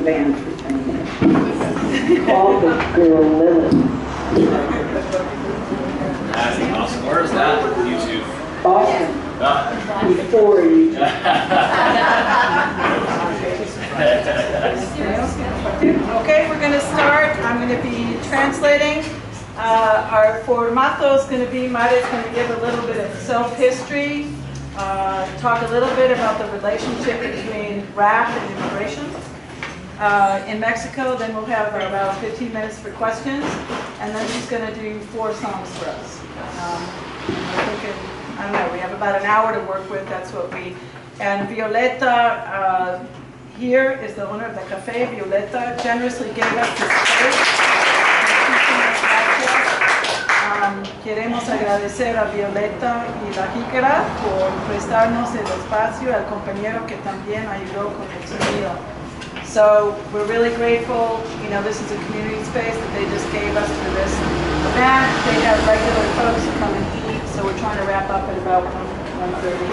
band for 10 minutes. Called the Girl Lilith. That's awesome. Where is that? YouTube. Boston. Before you. Okay, we're going to start. I'm going to be translating. Our formato is going to be, Maria's going to give a little bit of self-history, talk a little bit about the relationship between rap and immigration in Mexico. Then we'll have about 15 minutes for questions, and then she's going to do 4 songs for us. I don't know, we have about an hour to work with, that's what we, and Violeta here is the owner of the cafe. Violeta generously gave us this space. Queremos agradecer a Violeta y La Jícara por prestarnos el espacio, al compañero que también ayudó con el sonido. So we're really grateful. You know, this is a community space that they just gave us for this event. They have regular folks who come and eat, so we're trying to wrap up at about 1:30.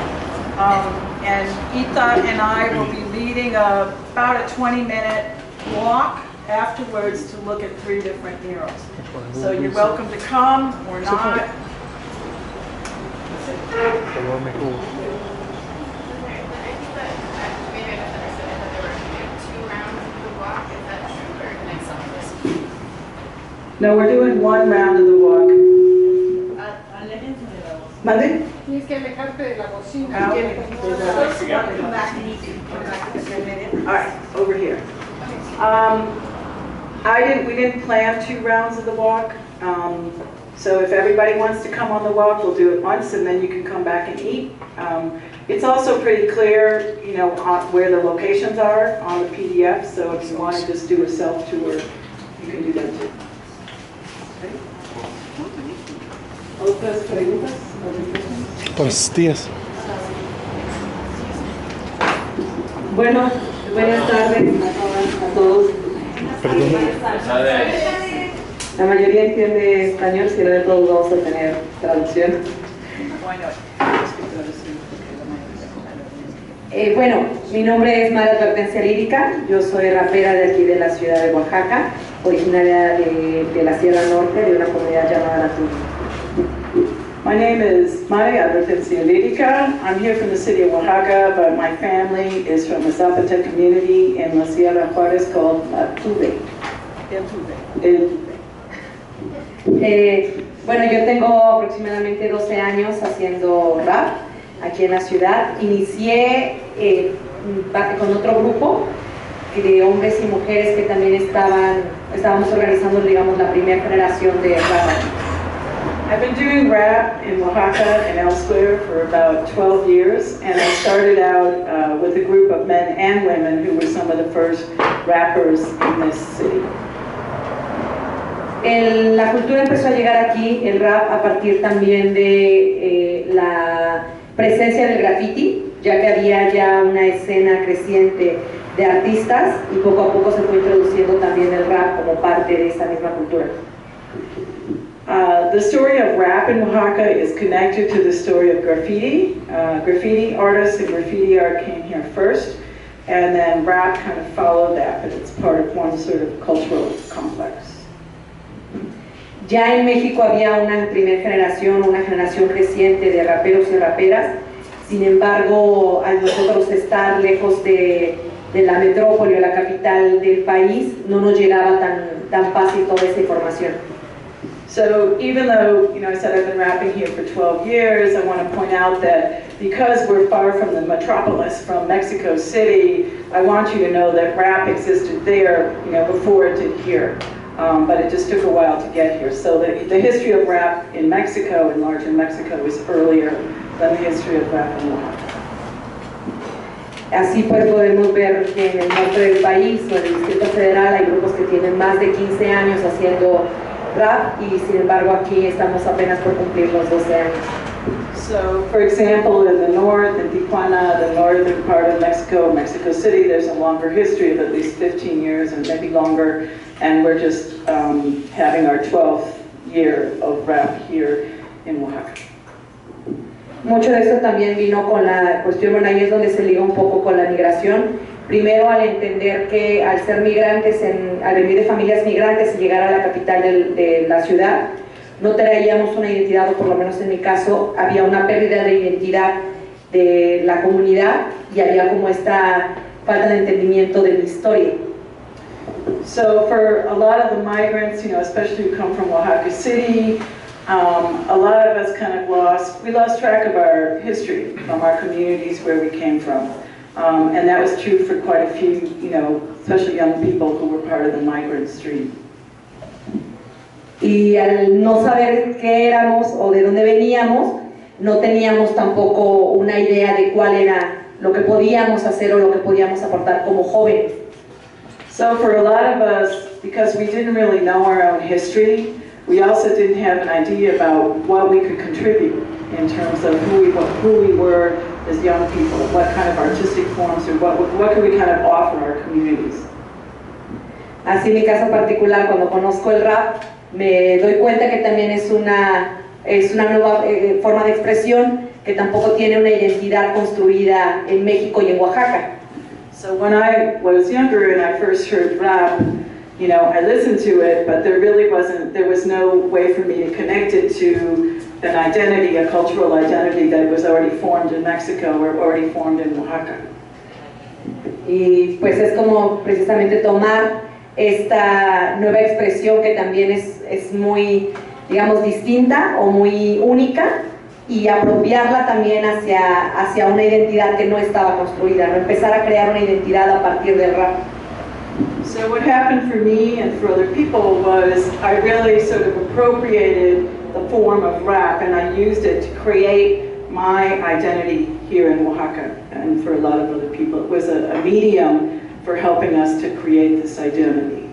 And Ita and I will be leading about a 20-minute walk afterwards to look at 3 different murals. So you're welcome to come or not. No, we're doing 1 round of the walk. ¿Mande? Tienes que alejarte de la bocina. All right, over here. We didn't plan 2 rounds of the walk. So if everybody wants to come on the walk, we'll do it once, and then you can come back and eat. It's also pretty clear, you know, where the locations are on the PDF. So if you want to just do a self-tour, you can do that too. Okay. ¿Otras preguntas? Buenos días. Bueno, buenas tardes a todos. Perdón. La mayoría entiende español, si no de todos vamos a tener traducción. Bueno, mi nombre es Mara Advertencia Lírica, yo soy rapera de aquí de la ciudad de Oaxaca, originaria de la Sierra Norte, de una comunidad llamada La Tuya. My name is Mari Advertencia Lírica. I'm here from the city of Oaxaca, but my family is from a Zapata community in La Sierra Juárez called La Tuve. Bueno, yo tengo aproximadamente 12 años haciendo rap aquí en la ciudad. Inicié con otro grupo de hombres y mujeres que también estábamos organizando, digamos, la primera generación de rap. I've been doing rap in Oaxaca and elsewhere for about 12 years, and I started out with a group of men and women who were some of the first rappers in this city. La cultura empezó a llegar aquí, el rap, a partir también de la presencia del graffiti, ya que había ya una escena creciente de artistas y poco a poco se fue introduciendo también el rap como parte de esta misma cultura. The story of rap in Oaxaca is connected to the story of graffiti. Graffiti artists and graffiti art came here first, and then rap kind of followed that, but it's part of one sort of cultural complex. Ya en México había una primera generación, una generación creciente de raperos y raperas. Sin embargo, al nosotros estar lejos de la metrópoli o la capital del país, no nos llegaba tan fácil toda esa información. So even though, you know, I said I've been rapping here for 12 years, I want to point out that because we're far from the metropolis, from Mexico City, I want you to know that rap existed there, you know, before it did here. But it just took a while to get here. So the history of rap in Mexico, in larger Mexico, is earlier than the history of rap in Oaxaca. Así pues podemos ver que en el norte del país o en el Distrito Federal hay grupos que tienen más de 15 años haciendo rap y sin embargo aquí estamos apenas por cumplir los 12 años. So, for example, in the north, in Tijuana, the northern part of Mexico, Mexico City, there's a longer history of at least 15 years and maybe longer, and we're just having our 12th year of rap here in Oaxaca. Mucho de eso también vino con la cuestión, bueno, ahí es donde se liga un poco con la migración, Primero, al entender que al ser migrantes, al venir de familias migrantes y llegar a la capital de la ciudad, no traíamos una identidad, o por lo menos en mi caso, había una pérdida de identidad de la comunidad y había como esta falta de entendimiento de mi historia. So for a lot of the migrants, especially who come from Oaxaca City, a lot of us kind of lost track of our history from our communities where we came from. And that was true for quite a few, especially young people who were part of the migrant stream. Y al no saber qué éramos o de dónde veníamos, no teníamos tampoco una idea de cuál era lo que podíamos hacer o lo que podíamos aportar como jóvenes. So for a lot of us, because we didn't really know our own history, we also didn't have an idea about what we could contribute in terms of who we were as young people, what kind of artistic forms or what could we kind of offer our communities. Así en mi caso particular, cuando conozco el rap, me doy cuenta que también es una nueva forma de expresión que tampoco tiene una identidad construida en México y en Oaxaca. So when I was younger and I first heard rap, I listened to it, but there was no way for me to connect it to an identity, a cultural identity that was already formed in Mexico or already formed in Oaxaca. Y pues es como precisamente tomar esta nueva expresión que también es muy, digamos, distinta o muy única y apropiarla también hacia una identidad que no estaba construida, no empezar a crear una identidad a partir del rap. So what happened for me and for other people was I really sort of appropriated the form of rap and I used it to create my identity here in Oaxaca, and for a lot of other people it was a medium for helping us to create this identity.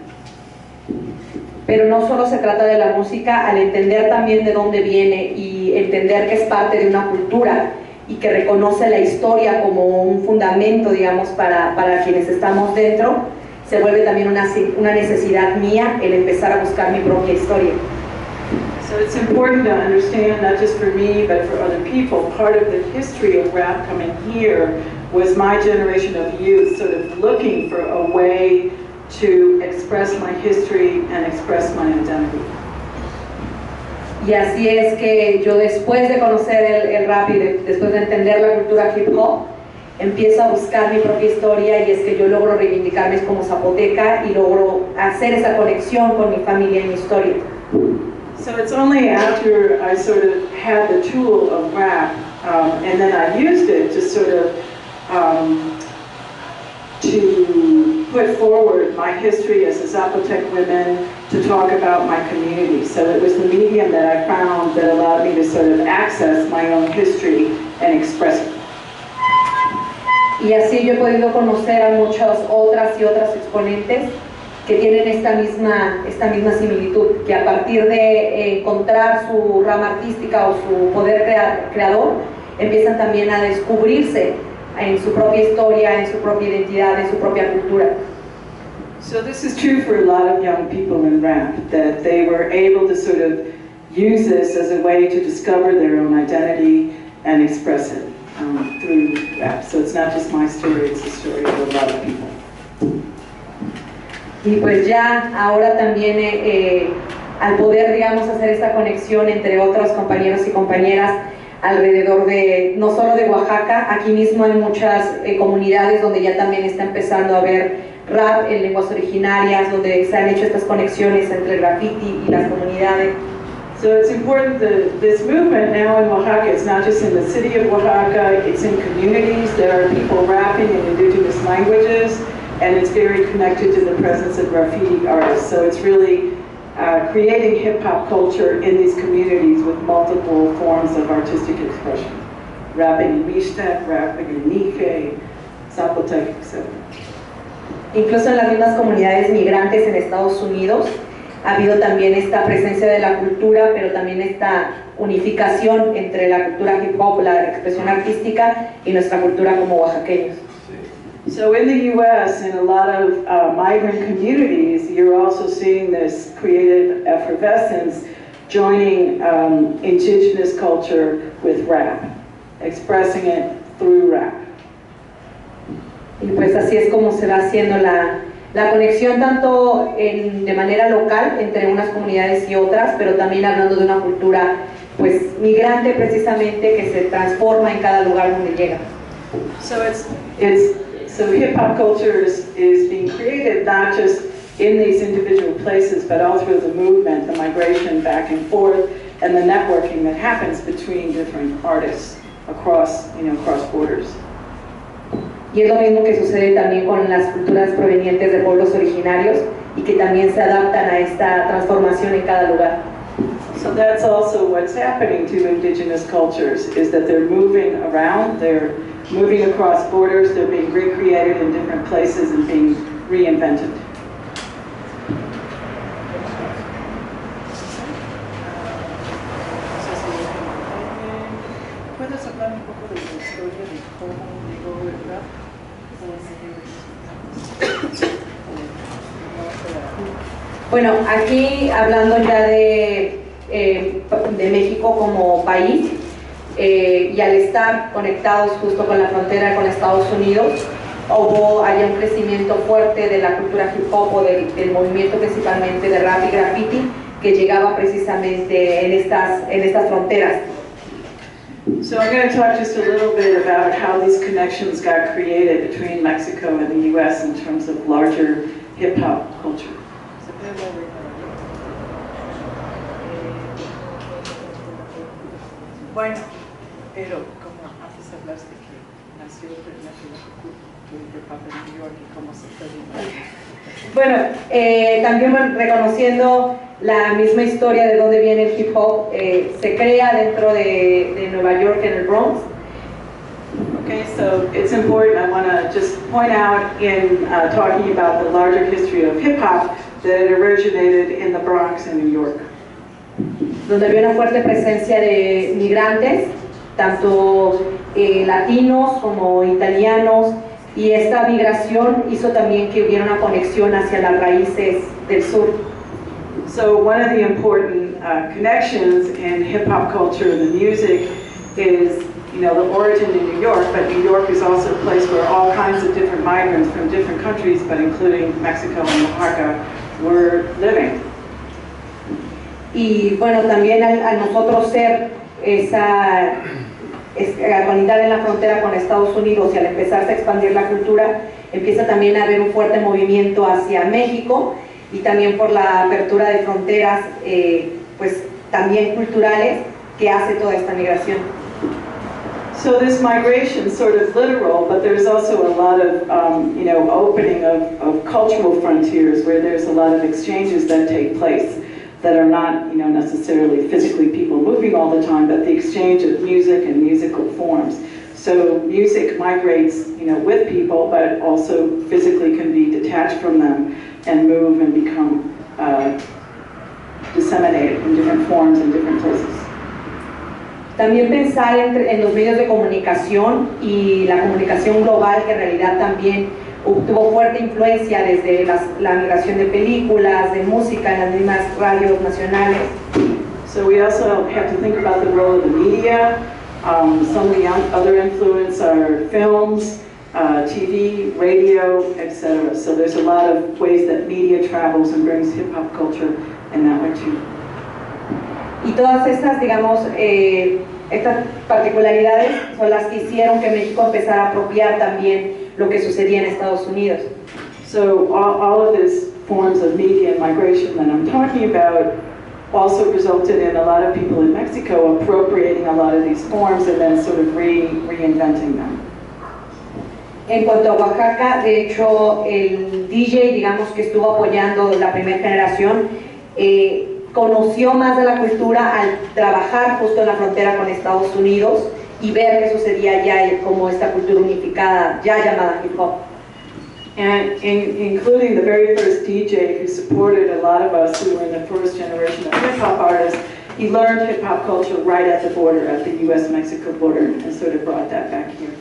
Pero no solo se trata de la música, al entender también de dónde viene y entender que es parte de una cultura y que reconoce la historia como un fundamento, digamos, para quienes estamos dentro, se vuelve también una necesidad mía el empezar a buscar mi propia historia. So it's important to understand, not just for me, but for other people, part of the history of rap coming here was my generation of youth sort of looking for a way to express my history and express my identity. Y así es que yo, después de conocer el rap y después de entender la cultura hip hop, empiezo a buscar mi propia historia, y es que yo logro reivindicarme como zapoteca y logro hacer esa conexión con mi familia y mi historia. So it's only after I sort of had the tool of rap, and then I used it to sort of to put forward my history as a Zapotec woman, to talk about my community. So it was the medium that I found that allowed me to sort of access my own history and express it. Y así yo he podido conocer a muchas otras exponentes que tienen esta misma similitud, que a partir de encontrar su rama artística o su poder creador, empiezan también a descubrirse en su propia historia, en su propia identidad, en su propia cultura. So this is true for a lot of young people in rap, that they were able to sort of use this as a way to discover their own identity and express it through rap. So it's not just my story, it's the story of a lot of people. Y pues ya ahora también al poder, digamos, hacer esta conexión entre otros compañeros y compañeras alrededor de, no solo de Oaxaca, aquí mismo hay muchas comunidades donde ya también está empezando a haber rap en lenguas originarias, donde se han hecho estas conexiones entre el graffiti y las comunidades. So it's important that this movement now in Oaxaca, it's not just in the city of Oaxaca, it's in communities. There are people rapping in indigenous languages, and it's very connected to the presence of graffiti artists. So it's really creating hip-hop culture in these communities with multiple forms of artistic expression. Rapping in Mixtec, rapping in Nique, Zapotec, etc. Incluso en las mismas comunidades migrantes en Estados Unidos ha habido también esta presencia de la cultura, pero también esta unificación entre la cultura hip hop, la expresión artística, y nuestra cultura como oaxaqueños. So in the U.S., in a lot of migrant communities, you're also seeing this creative effervescence joining indigenous culture with rap, expressing it through rap. Y pues así es como se va haciendo la conexión tanto de manera local entre unas comunidades y otras, pero también hablando de una cultura pues migrante precisamente que se transforma en cada lugar donde llega. So hip hop culture is being created not just in these individual places, but all through the movement, the migration back and forth, and the networking that happens between different artists across borders. Y es lo mismo que sucede también con las culturas provenientes de pueblos originarios y que también se adaptan a esta transformación en cada lugar. So that's also what's happening to indigenous cultures, is that they're moving around, they're moving across borders, they're being recreated in different places and being reinvented. ¿Puedes hablar un poco de la historia de cómo llegó el rap? Bueno, aquí hablando ya de México como país, y al estar conectados justo con la frontera con Estados Unidos, hubo allá un crecimiento fuerte de la cultura hip hop o del movimiento principalmente de rap y graffiti que llegaba precisamente en estas fronteras. So I'm going to talk just a little bit about how these connections got created between Mexico and the U.S. in terms of larger hip hop culture. Bueno, pero como antes hablaste que nació la hip hop en New York y cómo se fue. Bueno, también reconociendo la misma historia de dónde viene el hip hop, se crea dentro de Nueva York, en el Bronx. Okay, so it's important, I want to just point out in talking about the larger history of hip hop that it originated in the Bronx in New York. Donde había una fuerte presencia de migrantes, tanto latinos como italianos, y esta migración hizo también que hubiera una conexión hacia las raíces del sur. So one of the important connections in hip hop culture and the music is, the origin in New York, but New York is also a place where all kinds of different migrants from different countries, but including Mexico and Oaxaca, were living. Y bueno, también al nosotros ser al conectar en la frontera con Estados Unidos y al empezarse a expandir la cultura, empieza también a haber un fuerte movimiento hacia México y también por la apertura de fronteras, pues también culturales, que hace toda esta migración. So this migration is sort of literal, but there's also a lot of, opening of cultural frontiers where there's a lot of exchanges that take place that are not, necessarily physically people moving all the time, but the exchange of music and musical forms. So music migrates, with people, but also physically can be detached from them and move and become disseminated in different forms in different places. También pensar en los medios de comunicación y la comunicación global, que en realidad también tuvo fuerte influencia desde la migración de películas, de música en las mismas radios nacionales. So we also have to think about the role of the media. Some of the other influence are films, TV, radio, etc. So there's a lot of ways that media travels and brings hip hop culture in that way too. Y todas estas, digamos, estas particularidades son las que hicieron que México empezara a apropiar también lo que sucedía en Estados Unidos. So all of these forms of media and migration that I'm talking about also resulted in a lot of people in Mexico appropriating a lot of these forms and then sort of reinventing them. En cuanto a Oaxaca, de hecho, el DJ, digamos, que estuvo apoyando la primera generación, conoció más de la cultura al trabajar justo en la frontera con Estados Unidos y ver qué sucedía allá y cómo esta cultura unificada, ya llamada hip hop. And including the very first DJ who supported a lot of us who were in the first generation of hip hop artists, he learned hip hop culture right at the border, at the US-Mexico border, and sort of brought that back here.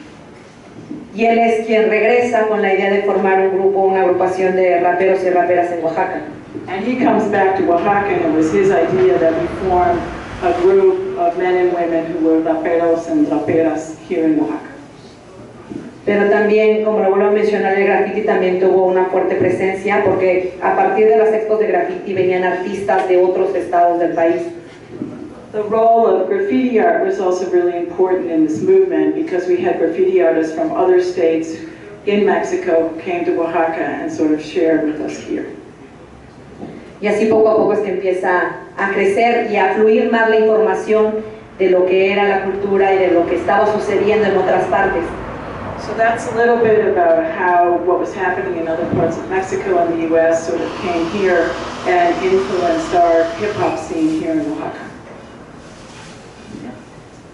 Y él es quien regresa con la idea de formar un grupo, una agrupación de raperos y raperas en Oaxaca. And he comes back to Oaxaca, and it was his idea that we form a group of men and women who were raperos and raperas here in Oaxaca. Pero también, como lo vuelvo a mencionar, el graffiti también tuvo una fuerte presencia porque a partir de las expos de graffiti venían artistas de otros estados del país. The role of graffiti art was also really important in this movement because we had graffiti artists from other states in Mexico who came to Oaxaca and sort of shared with us here. Y así poco a poco es que empieza a crecer y a fluir más la información de lo que era la cultura y de lo que estaba sucediendo en otras partes. So that's a little bit about how what was happening in other parts of Mexico and the U.S. sort of came here and influenced our hip-hop scene here in Oaxaca.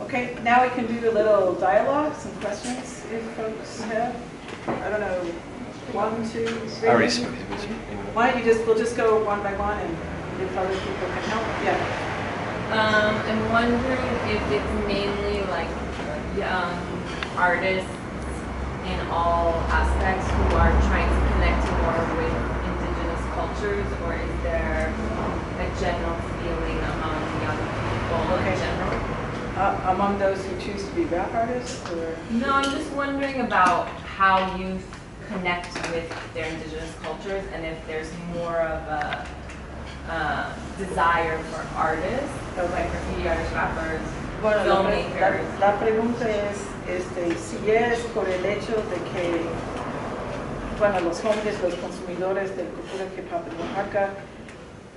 Okay, now we can do a little dialogue, some questions if folks have. I don't know, 1, 2, 3. I already spoke. Why don't we'll just go one by one and if other people can help. Yeah. I'm wondering if it's mainly like young artists in all aspects who are trying to connect more with indigenous cultures, or is there a general feeling among young people in general? Among those who choose to be rap artists, or? No, I'm just wondering about how youth connect with their indigenous cultures and if there's more of a desire for artists, like graffiti artists, rappers, Bueno, filmmakers. la pregunta es si es por el hecho de que, bueno, los jóvenes, los consumidores de cultura hip hop en Oaxaca,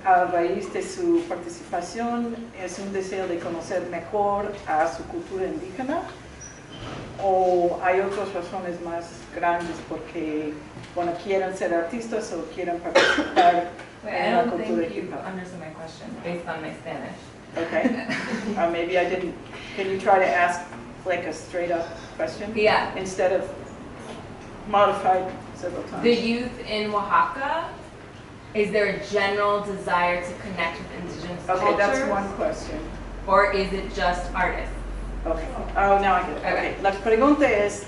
a raíz de su participación, es un deseo de conocer mejor a su cultura indígena, o hay otras razones más grandes porque, bueno, quieren ser artistas o quieren participar Wait, en I la don't cultura think you hip hop. understood my question based on my Spanish. Okay. Maybe I didn't. Can you try to ask like a straight up question? Yeah. Instead of modified several times. The youth in Oaxaca, is there a general desire to connect with indigenous Okay, cultures? that's one question. Or is it just artists? Okay. Oh, now I get it. Okay. La pregunta es,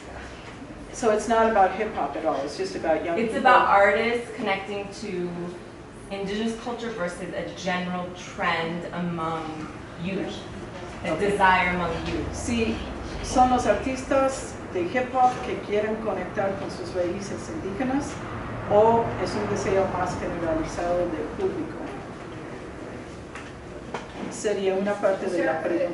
so it's not about hip hop at all. It's just about young It's people. about artists connecting to indigenous culture versus a general trend among youth, a desire among youth. Si son los artistas de hip hop que quieren conectar con sus raíces indígenas o es un deseo más generalizado del público. Sería una parte de la pregunta.